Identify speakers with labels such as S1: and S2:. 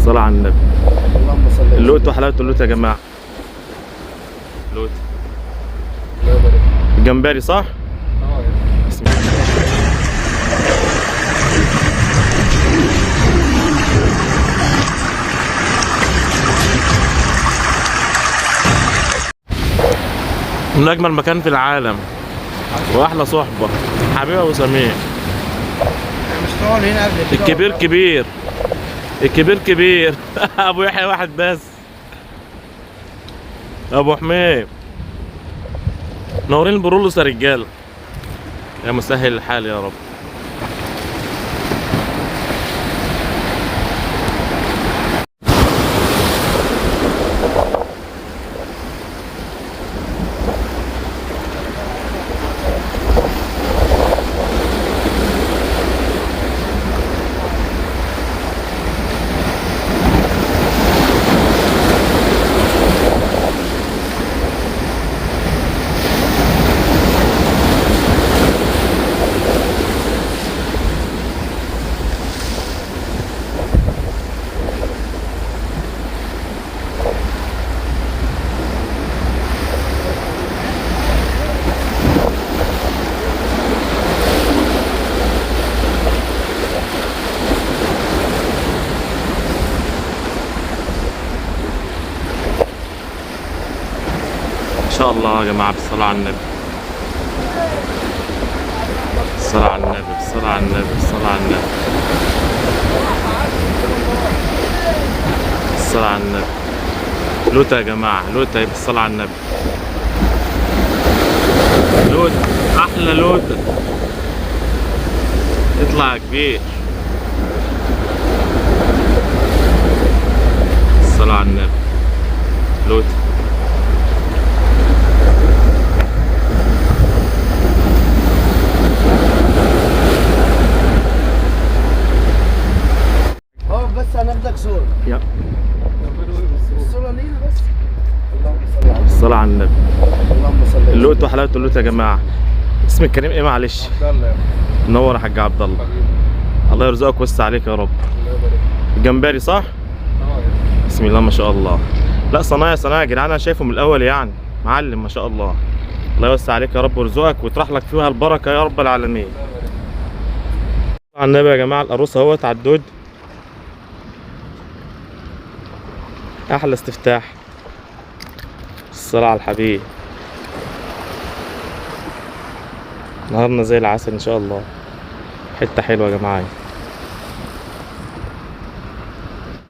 S1: الصلاة على النبي.
S2: اللهم صل.
S1: اللوت وحلاوة اللوت يا جماعة. لوت.
S2: الله يبارك.
S1: الجمبري صح؟ بسم الله. من أجمل مكان في العالم وأحلى صحبة حبيبي أبو سمير.
S2: مش طول هنا قبل كده.
S1: الكبير كبير، الكبير كبير. أبو يحيى واحد بس. أبو حميد نورين البرولوس يا رجالة. يا مسهل الحال يا رب. إن شاء الله يا جماعة بالصلاة على النبي. الصلاة على النبي، الصلاة على النبي، الصلاة على النبي. الصلاة على النبي. لوتة يا جماعة، لوتة بالصلاة على النبي. لوتة أحلى لوتة. اطلع يا كبير. الصلاة على النبي. لوتة.
S2: بس هناخدك صورة.
S1: يا
S2: الصورة لينا بس. اللهم صل على.
S1: الصلاة على النبي.
S2: اللهم صل.
S1: اللوت وحلاوة اللوت يا جماعة. اسم الكريم ايه معلش؟
S2: عبد الله.
S1: منور يا حاج عبد الله. الله يرزقك ويوسع عليك يا رب.
S2: الله يبارك.
S1: الجمبري صح؟ بسم الله ما شاء الله. لا صنايع صنايع يا جدعان، انا شايفه من الاول يعني معلم ما شاء الله. الله يوسع عليك يا رب ويرزقك ويطرح لك فيها البركة يا رب العالمين. على النبي يا جماعة. القاروص اهوت على الدود. احلى استفتاح. الصلاة على الحبيب. نهارنا زي العسل ان شاء الله. حتة حلوة يا جماعة.